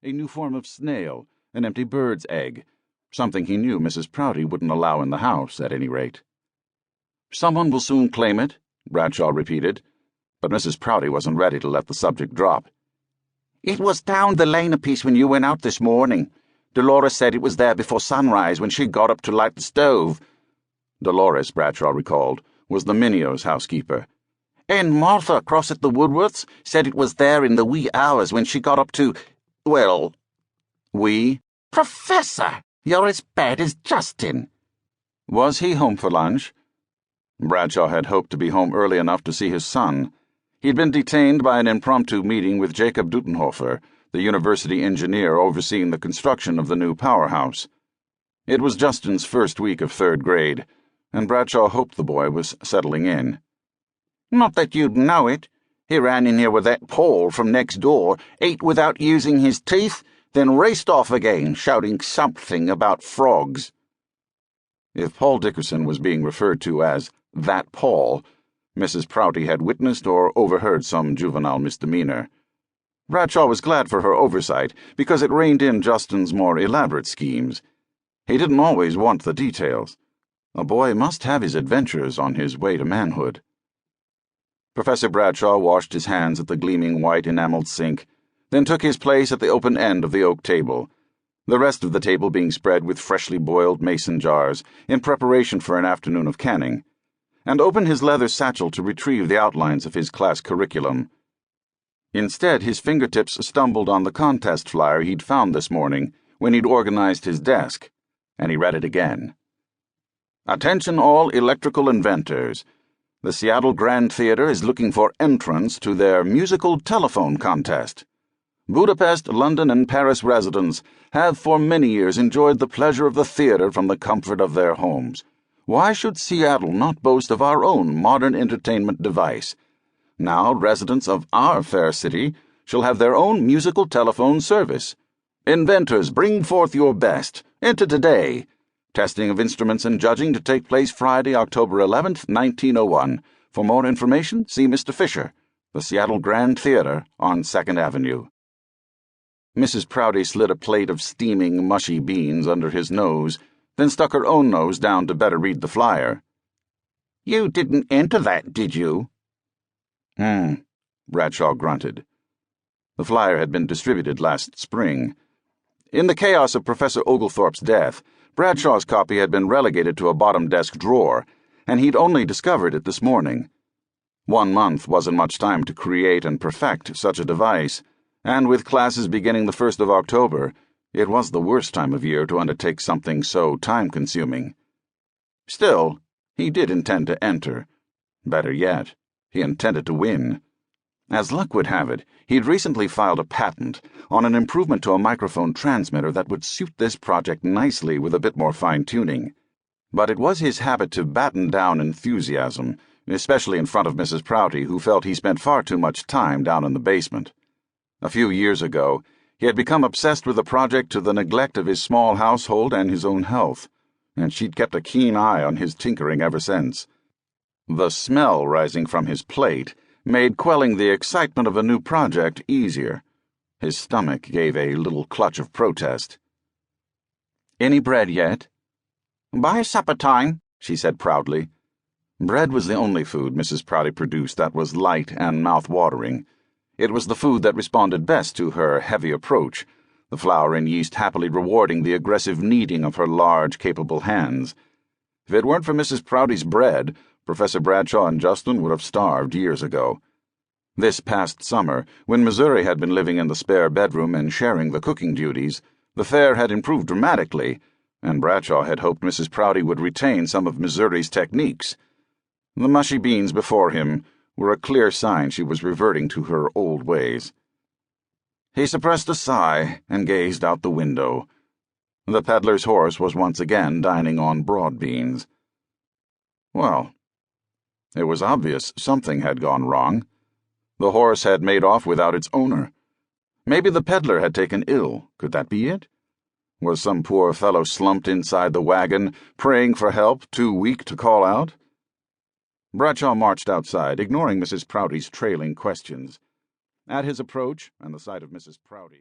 a new form of snail, an empty bird's egg, something he knew Mrs. Prouty wouldn't allow in the house, at any rate. "Someone will soon claim it," Bradshaw repeated, but Mrs. Prouty wasn't ready to let the subject drop. "It was down the lane a piece when you went out this morning. Dolores said it was there before sunrise when she got up to light the stove." Dolores, Bradshaw recalled, was the Minio's housekeeper. "And Martha, across at the Woodworths, said it was there in the wee hours when she got up to, well..." "We?" "Professor, you're as bad as Justin." Was he home for lunch? Bradshaw had hoped to be home early enough to see his son. He'd been detained by an impromptu meeting with Jacob Dutenhofer, the university engineer overseeing the construction of the new powerhouse. It was Justin's first week of third grade, and Bradshaw hoped the boy was settling in. "Not that you'd know it. He ran in here with that Paul from next door, ate without using his teeth, then raced off again, shouting something about frogs." If Paul Dickerson was being referred to as that Paul, Mrs. Prouty had witnessed or overheard some juvenile misdemeanor. Bradshaw was glad for her oversight because it reined in Justin's more elaborate schemes. He didn't always want the details. A boy must have his adventures on his way to manhood. Professor Bradshaw washed his hands at the gleaming white enameled sink, then took his place at the open end of the oak table, the rest of the table being spread with freshly boiled mason jars in preparation for an afternoon of canning, and opened his leather satchel to retrieve the outlines of his class curriculum. Instead, his fingertips stumbled on the contest flyer he'd found this morning when he'd organized his desk, and he read it again. "Attention all electrical inventors. The Seattle Grand Theater is looking for entrants to their musical telephone contest. Budapest, London, and Paris residents have for many years enjoyed the pleasure of the theater from the comfort of their homes. Why should Seattle not boast of our own modern entertainment device? Now residents of our fair city shall have their own musical telephone service. Inventors, bring forth your best. Enter today. Testing of instruments and judging to take place Friday, October 11th, 1901. For more information, see Mr. Fisher, the Seattle Grand Theater on 2nd Avenue." Mrs. Prouty slid a plate of steaming, mushy beans under his nose, then stuck her own nose down to better read the flyer. "You didn't enter that, did you?" Bradshaw grunted. The flyer had been distributed last spring. In the chaos of Professor Oglethorpe's death, Bradshaw's copy had been relegated to a bottom desk drawer, and he'd only discovered it this morning. 1 month wasn't much time to create and perfect such a device, and with classes beginning the 1st of October, it was the worst time of year to undertake something so time-consuming. Still, he did intend to enter. Better yet, he intended to win. As luck would have it, he'd recently filed a patent on an improvement to a microphone transmitter that would suit this project nicely with a bit more fine-tuning. But it was his habit to batten down enthusiasm, especially in front of Mrs. Prouty, who felt he spent far too much time down in the basement. A few years ago, he had become obsessed with the project to the neglect of his small household and his own health, and she'd kept a keen eye on his tinkering ever since. The smell rising from his plate made quelling the excitement of a new project easier. His stomach gave a little clutch of protest. "Any bread yet?" "By supper time," she said proudly. Bread was the only food Mrs. Prouty produced that was light and mouth-watering. It was the food that responded best to her heavy approach, the flour and yeast happily rewarding the aggressive kneading of her large, capable hands. If it weren't for Mrs. Prouty's bread, Professor Bradshaw and Justin would have starved years ago. This past summer, when Missouri had been living in the spare bedroom and sharing the cooking duties, the fare had improved dramatically, and Bradshaw had hoped Mrs. Prouty would retain some of Missouri's techniques. The mushy beans before him were a clear sign she was reverting to her old ways. He suppressed a sigh and gazed out the window. The peddler's horse was once again dining on broad beans. Well, it was obvious something had gone wrong. The horse had made off without its owner. Maybe the peddler had taken ill. Could that be it? Was some poor fellow slumped inside the wagon, praying for help, too weak to call out? Bradshaw marched outside, ignoring Mrs. Prouty's trailing questions. At his approach, and the sight of Mrs. Prouty,